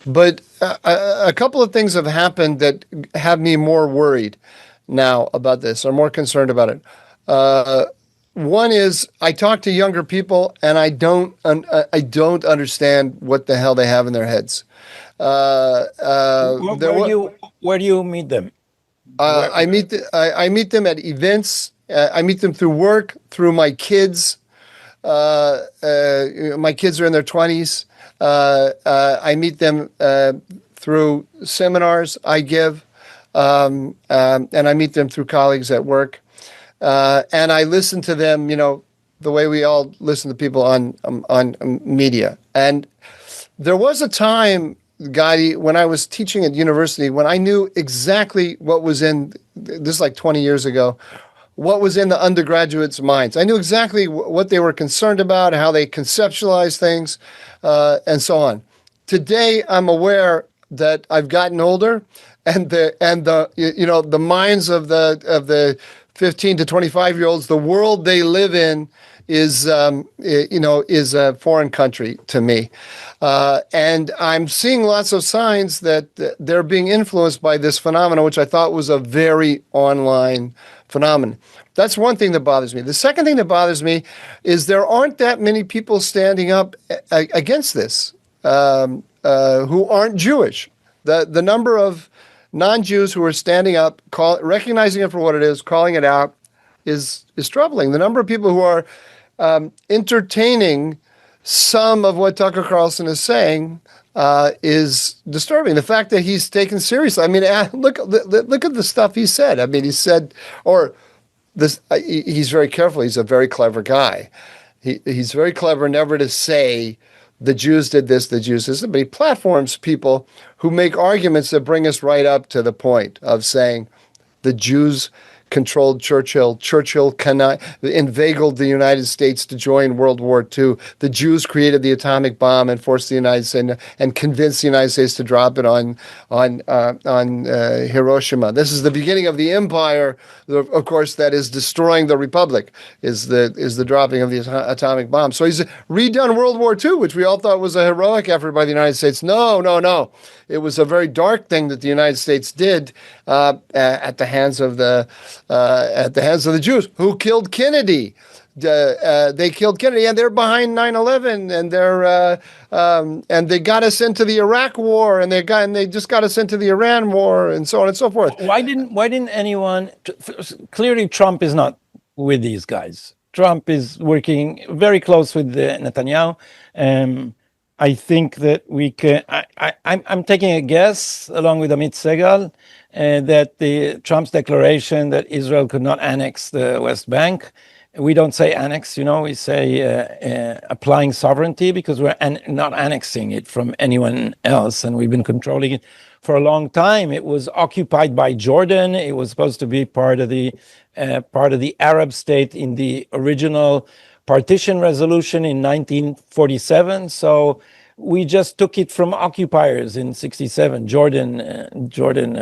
But a couple of things have happened that have me more worried now about this, or more concerned about it. One is I talk to younger people, and I don't understand what the hell they have in their heads. Where do you meet them? I meet them at events. I meet them through work, through my kids. My kids are in their 20s. I meet them through seminars I give, and I meet them through colleagues at work. And I listen to them, the way we all listen to people on media. And there was a time, Gadi, when I was teaching at university, when I knew exactly what was this is like 20 years ago, what was in the undergraduates' minds. I knew exactly what they were concerned about, how they conceptualized things, and so on. Today, I'm aware that I've gotten older, and the minds of the 15 to 25-year-olds, the world they live in is a foreign country to me. And I'm seeing lots of signs that they're being influenced by this phenomenon, which I thought was a very online phenomenon. That's one thing that bothers me. The second thing that bothers me is there aren't that many people standing up against this who aren't Jewish. The number of non-Jews who are standing up, recognizing it for what it is, calling it out, is troubling. The number of people who are entertaining some of what Tucker Carlson is saying is disturbing. The fact that he's taken seriously. I mean, look at the stuff he said. I mean, he said, or this. He's very careful. He's a very clever guy. He's very clever never to say the Jews did this, the Jews did this, but he platforms people who make arguments that bring us right up to the point of saying the Jews controlled Churchill. Churchill inveigled the United States to join World War II. The Jews created the atomic bomb and forced the United States and convinced the United States to drop it on Hiroshima. This is the beginning of the empire, of course, that is destroying the republic. Is the dropping of the atomic bomb. So he's redone World War II, which we all thought was a heroic effort by the United States. No, no, no. It was a very dark thing that the United States did at the hands of the Jews, who killed Kennedy. They killed Kennedy, and they're behind 9/11, and they got us into the Iraq War, and they just got us into the Iran War, and so on and so forth. Why didn't anyone? Clearly, Trump is not with these guys. Trump is working very close with Netanyahu. I think that we can. I'm taking a guess, along with Amit Segal, that Trump's declaration that Israel could not annex the West Bank. We don't say annex, we say applying sovereignty, because we're not annexing it from anyone else, and we've been controlling it for a long time. It was occupied by Jordan. It was supposed to be part of the Arab state in the original partition resolution in 1947. So we just took it from occupiers in 67. Jordan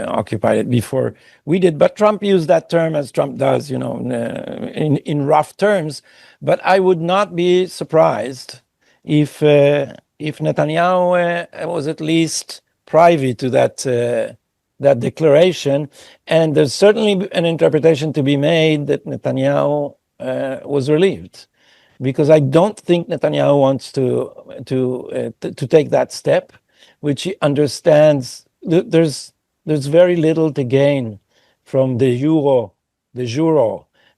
occupied it before we did. But Trump used that term, as Trump does, in rough terms. But I would not be surprised if Netanyahu was at least privy to that declaration. And there's certainly an interpretation to be made that Netanyahu was relieved, because I don't think Netanyahu wants to take that step, which he understands. There's very little to gain from the juro.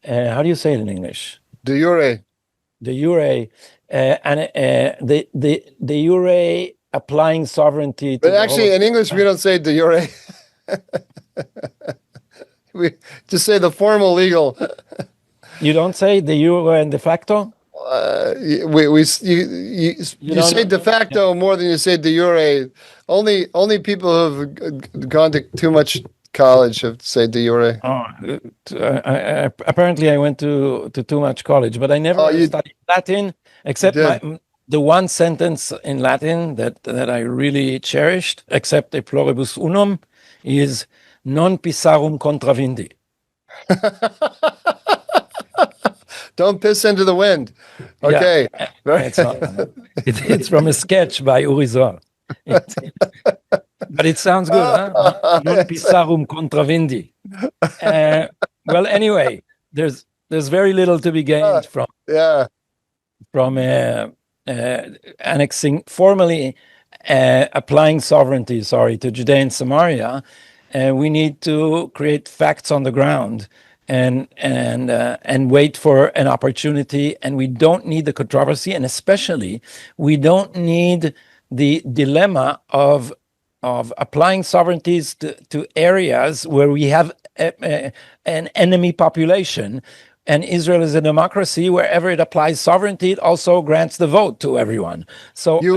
How do you say it in English? De jure. De jure, and the jure applying sovereignty. But actually, in English, we don't say de jure. We just say the formal legal. You don't say de jure and de facto? You say de facto more than you say de jure. Only people who've gone to too much college have said de jure. Apparently, I went to too much college, but I never studied Latin, except the one sentence in Latin that I really cherished, except a pluribus unum, is non pissarum contra vindi. Don't piss into the wind. Okay. Yeah, it's from a sketch by Uri Zohar. But it sounds good, huh? Non pissarum contra vindi. Well, anyway, there's very little to be gained from annexing, formally applying sovereignty, to Judea and Samaria. We need to create facts on the ground and wait for an opportunity. And we don't need the controversy, and especially we don't need the dilemma of applying sovereignties to areas where we have an enemy population. And Israel is a democracy. Wherever it applies sovereignty, it also grants the vote to everyone. So you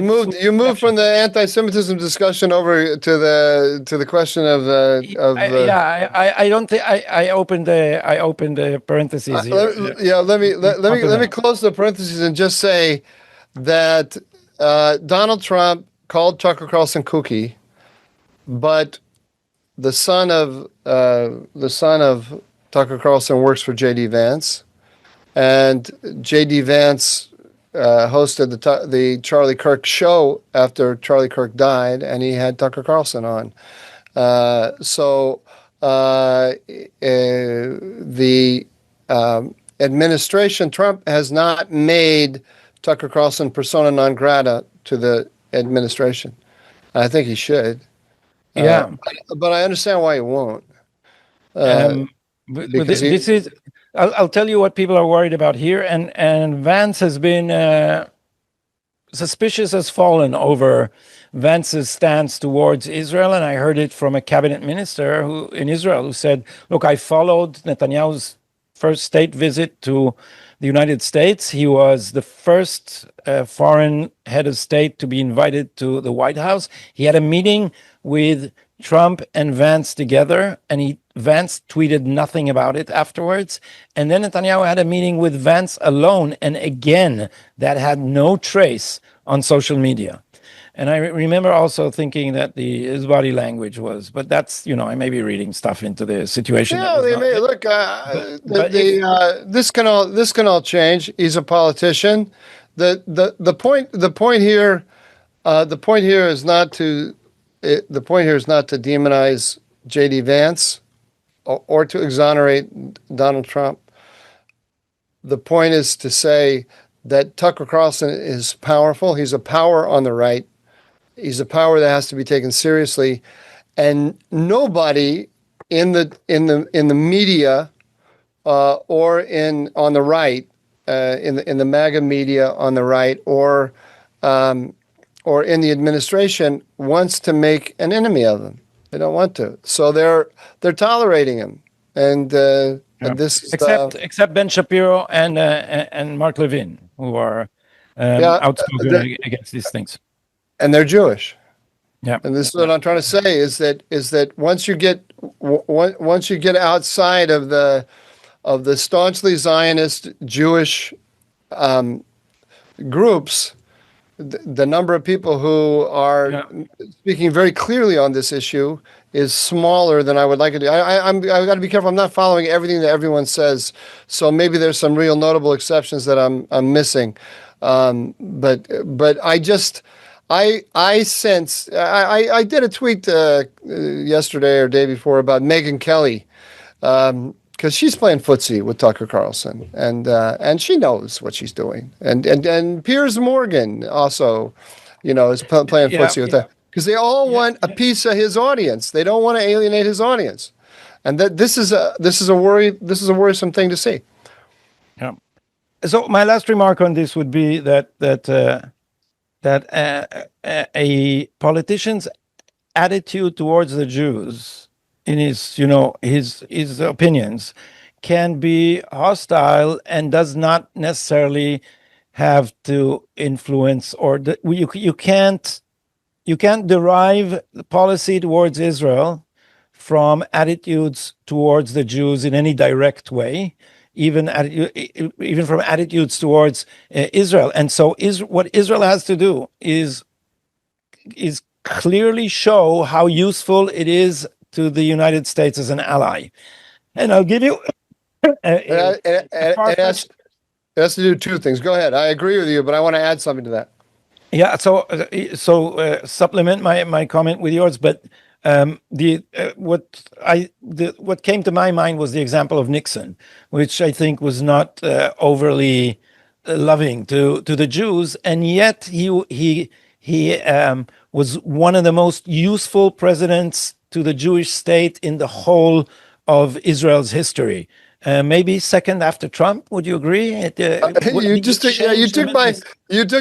moved from the anti-Semitism discussion over to the question of I don't think I opened the parentheses here. Let me close the parentheses and just say that Donald Trump called Tucker Carlson kooky, but the son of Tucker Carlson works for J.D. Vance, and J.D. Vance hosted the Charlie Kirk show after Charlie Kirk died, and he had Tucker Carlson on. So the administration, Trump has not made Tucker Carlson persona non grata to the administration. I think he should. Yeah. But I understand why he won't. But this is, I'll tell you what people are worried about here, and Vance has been suspicious has fallen over Vance's stance towards Israel, and I heard it from a cabinet minister in Israel who said, "Look, I followed Netanyahu's first state visit to the United States. He was the first foreign head of state to be invited to the White House. He had a meeting with Trump and Vance together, and Vance tweeted nothing about it afterwards. And then Netanyahu had a meeting with Vance alone, and again, that had no trace on social media. And I remember also thinking that his body language was, but that's, I may be reading stuff into the situation that Yeah, was they not. may look. But if, This can all change. He's a politician. The point here is not to demonize J.D. Vance or to exonerate Donald Trump. The point is to say that Tucker Carlson is powerful. He's a power on the right. He's a power that has to be taken seriously, and nobody in the media or on the right, in the MAGA media on the right, or in the administration wants to make an enemy of him. They don't want to, so they're tolerating him, and this is except Ben Shapiro and Mark Levin, who are outspoken against these things, and they're Jewish. Yeah, and this is what I'm trying to say is that once you get outside of the staunchly Zionist Jewish groups, the number of people who are speaking very clearly on this issue is smaller than I would like it to. I've got to be careful. I'm not following everything that everyone says, so maybe there's some real notable exceptions that I'm missing. But I sense I did a tweet yesterday or day before about Megyn Kelly. Because she's playing footsie with Tucker Carlson, and she knows what she's doing, and Piers Morgan also, is playing footsie with that, because they all want a piece of his audience. They don't want to alienate his audience, and that this is a worrisome thing to see. Yeah. So my last remark on this would be that a politician's attitude towards the Jews, in his opinions, can be hostile and does not necessarily have to influence, or you can't derive the policy towards Israel from attitudes towards the Jews in any direct way, even from attitudes towards Israel. And so what Israel has to do is clearly show how useful it is to the United States as an ally. And I'll give you it has to do two things. Go ahead. I agree with you, but I want to add something to that. Yeah, so supplement my comment with yours, but what came to my mind was the example of Nixon, which I think was not overly loving to the Jews, and yet he was one of the most useful presidents to the Jewish state in the whole of Israel's history. Maybe second after Trump. Would you agree? You took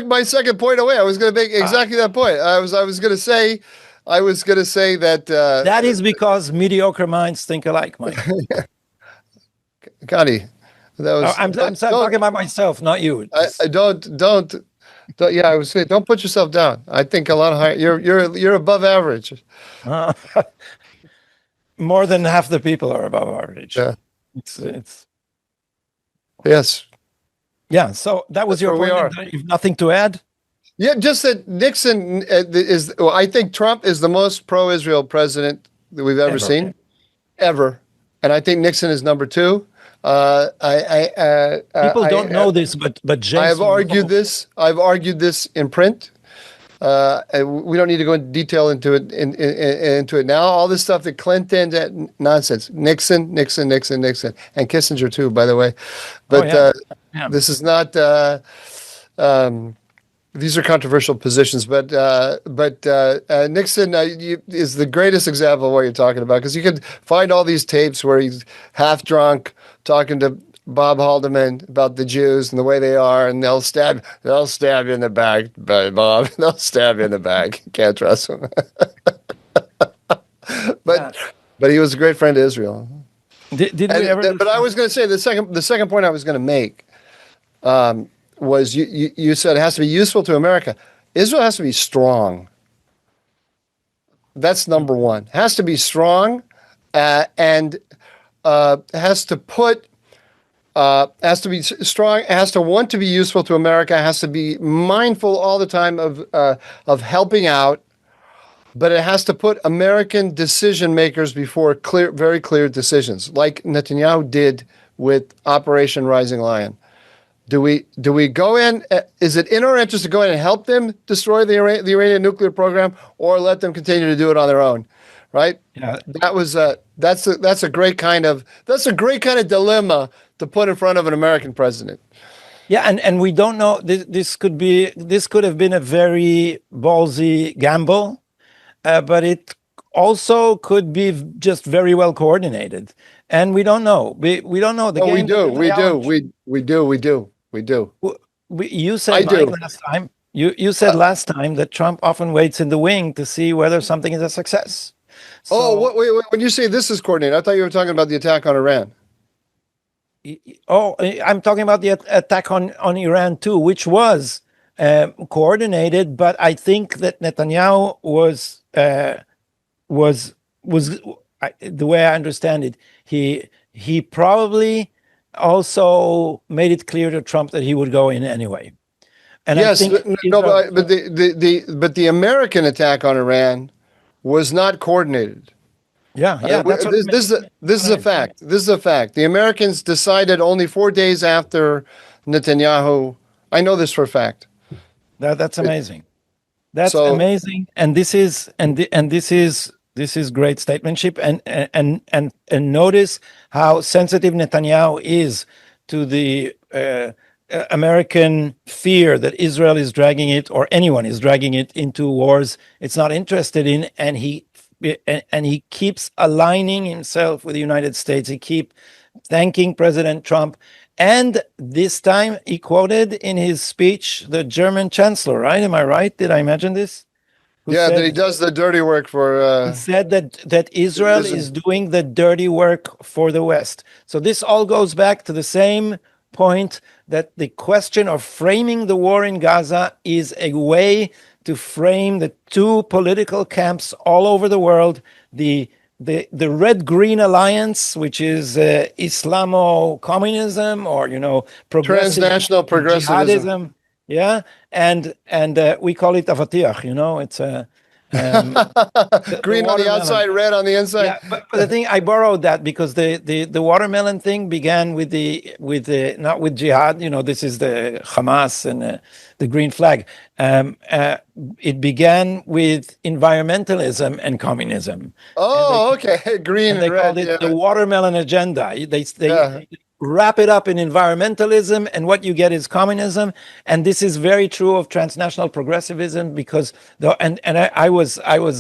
my second point away. I was going to make exactly that point. I was going to say that that is because mediocre minds think alike, Mike. Gadi, that was. I'm talking about myself, not you. I don't. Yeah, I was saying, don't put yourself down. I think a lot higher. You're above average. More than half the people are above average. Yeah. It's yes. Yeah. So that was your point. You've nothing to add? Yeah, just that Nixon I think Trump is the most pro-Israel president that we've ever seen, ever, and I think Nixon is number two. People don't know this, but Jason, I've argued this. I've argued this in print. We don't need to go into detail into it now. All this stuff that Clinton, that nonsense. Nixon, and Kissinger too, by the way. But this is not. These are controversial positions, but Nixon is the greatest example of what you're talking about, because you can find all these tapes where he's half drunk talking to Bob Haldeman about the Jews and the way they are, and they'll stab you in the back, Bob. They'll stab you in the back. Can't trust them. But he was a great friend to Israel. Did we ever? But I was going to say the second point I was going to make was you said it has to be useful to America. Israel has to be strong. That's number one. Has to be strong, and has to put. Has to be strong. Has to want to be useful to America. Has to be mindful all the time of helping out, but it has to put American decision makers before very clear decisions, like Netanyahu did with Operation Rising Lion. Do we go in? Is it in our interest to go in and help them destroy the Iranian nuclear program, or let them continue to do it on their own? Right? Yeah. That's a great kind of dilemma to put in front of an American president. Yeah, and we don't know. This could have been a very ballsy gamble, but it also could be just very well coordinated, and we don't know. We don't know the game. We do. You said, Mike, last time. You said last time that Trump often waits in the wing to see whether something is a success. So, wait, when you say this is coordinated, I thought you were talking about the attack on Iran. Oh, I'm talking about the attack on Iran too, which was coordinated, but I think that Netanyahu was the way I understand it. He probably also made it clear to Trump that he would go in anyway. And yes, I think but the American attack on Iran was not coordinated. Yeah. This is a fact. This is a fact. The Americans decided only 4 days after Netanyahu. I know this for a fact. That's amazing. That's amazing. And this is great statesmanship. And notice how sensitive Netanyahu is to the American fear that Israel is dragging it, or anyone is dragging it, into wars it's not interested in, and he keeps aligning himself with the United States. He keeps thanking President Trump. And this time he quoted in his speech the German chancellor, right? Am I right? Did I imagine this? That he does the dirty work for... he said that Israel is doing the dirty work for the West. So this all goes back to the same point, that the question of framing the war in Gaza is a way to frame the two political camps all over the world, the red-green alliance, which is Islamo-communism, or Transnational progressivism. Yeah, and we call it avatiach. It's green on the outside, red on the inside. Yeah, but the thing, I borrowed that because the watermelon thing began with the not with jihad. This is the Hamas and the green flag. It began with environmentalism and communism. Oh, okay, green and they red. Called it the watermelon agenda. They wrap it up in environmentalism, and what you get is communism. And this is very true of transnational progressivism, because I was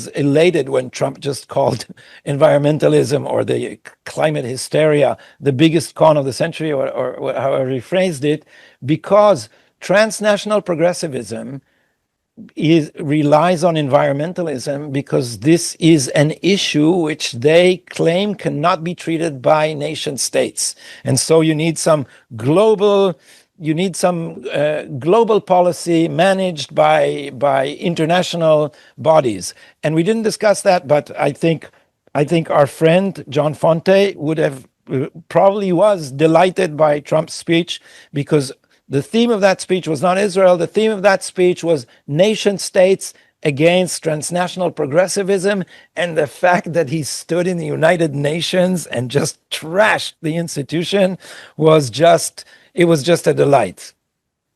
elated when Trump just called environmentalism, or the climate hysteria, the biggest con of the century, or however he phrased it, because transnational progressivism relies on environmentalism, because this is an issue which they claim cannot be treated by nation states, and so you need some global policy managed by international bodies. And we didn't discuss that, but I think our friend John Fonte would have probably was delighted by Trump's speech, because the theme of that speech was not Israel. The theme of that speech was nation states against transnational progressivism, and the fact that he stood in the United Nations and just trashed the institution was just a delight.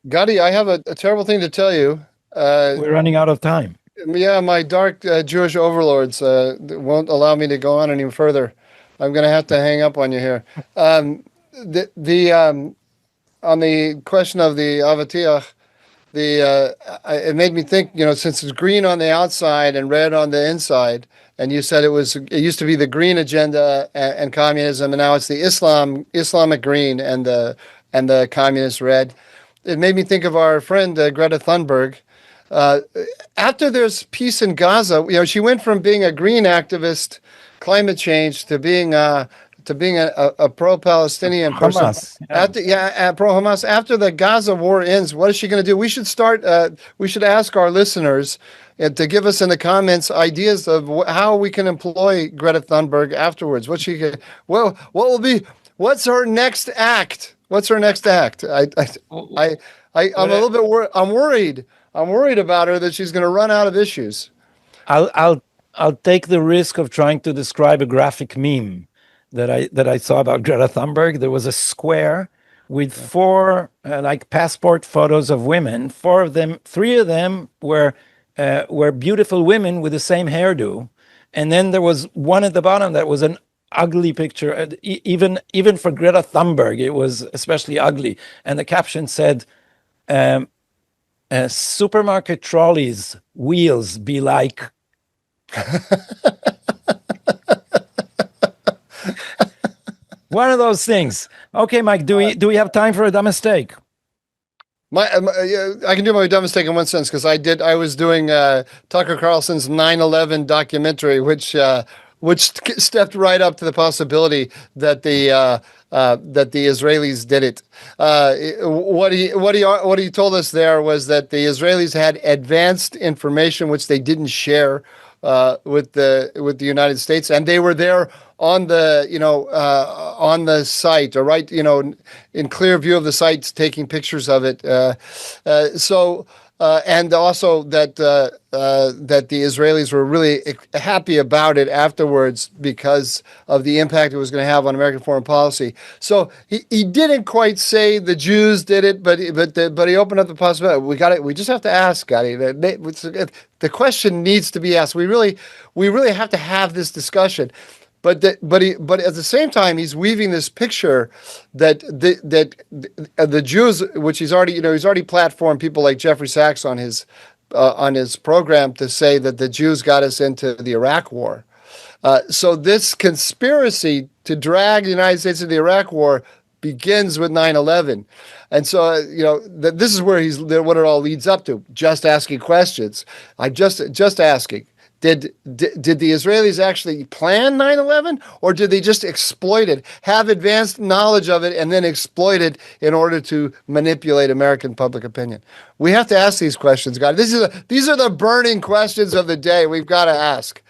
Gadi, I have a terrible thing to tell you. We're running out of time. Yeah, my dark Jewish overlords won't allow me to go on any further. I'm going to have to hang up on you here. On the question of the avatiach, it made me think, since it's green on the outside and red on the inside, and you said it used to be the green agenda and communism, and now it's the Islamic green and the communist red. It made me think of our friend Greta Thunberg. After there's peace in Gaza, she went from being a green activist, climate change, to being to being a pro-Palestinian person. Hamas. Yeah. Pro-Hamas. After the Gaza war ends, what is she going to do? We should start. We should ask our listeners to give us in the comments ideas of how we can employ Greta Thunberg afterwards. What she can, well, what will be? What's her next act? What's her next act? I'm a little bit worried. I'm worried. I'm worried about her that she's going to run out of issues. I'll take the risk of trying to describe a graphic meme that I saw about Greta Thunberg. There was a square with four like passport photos of women. Three of them were beautiful women with the same hairdo, and then there was one at the bottom that was an ugly picture. Even for Greta Thunberg, it was especially ugly. And the caption said, "Supermarket trolleys wheels be like." One of those things. Okay, Mike, do we have time for a dumb mistake? I can do my dumb mistake in one sense because I was doing Tucker Carlson's 9/11 documentary, which stepped right up to the possibility that the Israelis did it. What he told us there was that the Israelis had advanced information which they didn't share with the United States, and they were there on the on the site, or right, in clear view of the site, taking pictures of it. And also that the Israelis were really happy about it afterwards because of the impact it was going to have on American foreign policy. So he didn't quite say the Jews did it, but he opened up the possibility. We just have to ask, Gadi. The question needs to be asked. We really have to have this discussion. But at the same time, he's weaving this picture that the Jews, which he's already platformed people like Jeffrey Sachs on his program to say that the Jews got us into the Iraq War. So this conspiracy to drag the United States into the Iraq War begins with 9/11, and so this is where what it all leads up to. Just asking questions. I'm just asking. Did the Israelis actually plan 9/11, or did they just exploit it, have advanced knowledge of it, and then exploit it in order to manipulate American public opinion? We have to ask these questions, guys. These are the burning questions of the day. We've got to ask.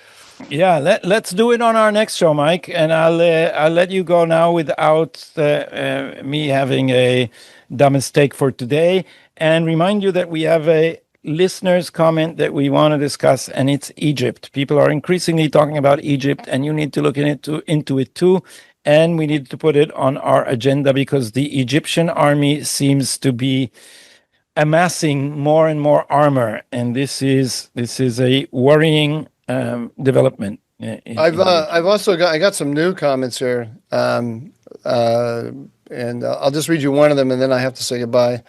Yeah, let's do it on our next show, Mike, and I'll let you go now without me having a dumb mistake for today, and remind you that we have a listeners' comment that we want to discuss, and it's Egypt. People are increasingly talking about Egypt, and you need to look into it too. And we need to put it on our agenda because the Egyptian army seems to be amassing more and more armor, and this is a worrying development. I've also got some new comments here, and I'll just read you one of them, and then I have to say goodbye.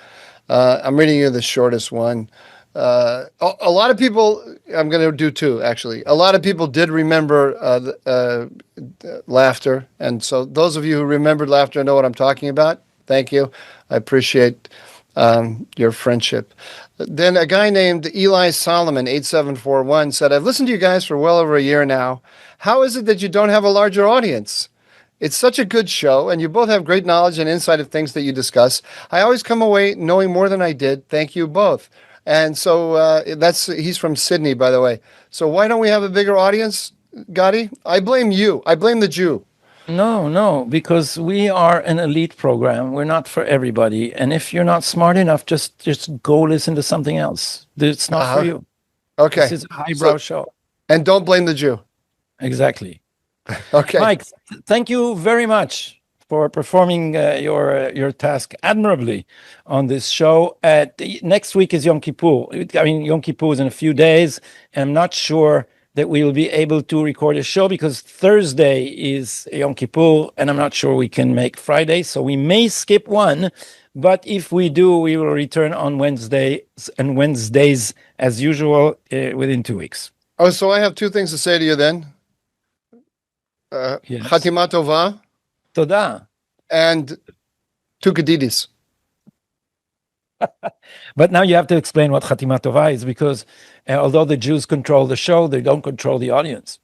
I'm reading you the shortest one. A lot of people, I'm going to do two, actually. A lot of people did remember laughter. And so those of you who remembered laughter know what I'm talking about. Thank you. I appreciate your friendship. Then a guy named Eli Solomon, 8741, said, I've listened to you guys for well over a year now. How is it that you don't have a larger audience? It's such a good show, and you both have great knowledge and insight of things that you discuss. I always come away knowing more than I did. Thank you both. And so he's from Sydney, by the way. So why don't we have a bigger audience, Gadi? I blame you. I blame the Jew. No, because we are an elite program. We're not for everybody. And if you're not smart enough, just go listen to something else. It's not for you. Okay. This is a highbrow show. And don't blame the Jew. Exactly. Okay. Mike, thank you very much for performing your task admirably on this show. Next week is Yom Kippur. Yom Kippur is in a few days, and I'm not sure that we will be able to record a show because Thursday is Yom Kippur, and I'm not sure we can make Friday, so we may skip one. But if we do, we will return on Wednesdays as usual within 2 weeks. Oh, so I have two things to say to you then. Yes. Chatima Tova. Toda. And Tukadidis. But now you have to explain what Chatima Tova is, because although the Jews control the show, they don't control the audience.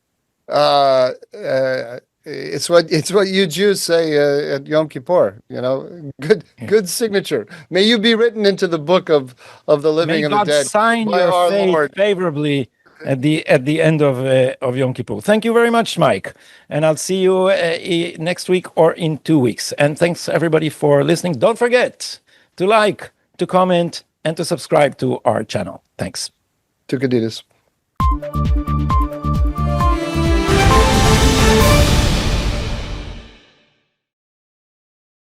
it's what you Jews say at Yom Kippur. Good signature. May you be written into the book of the living May and the God dead sign by your our fate Lord. favorably at the end of Yom Kippur. Thank you very much, Mike, and I'll see you next week or in 2 weeks. And thanks everybody for listening. Don't forget to like, to comment, and to subscribe to our channel. Thanks. Tukadidas.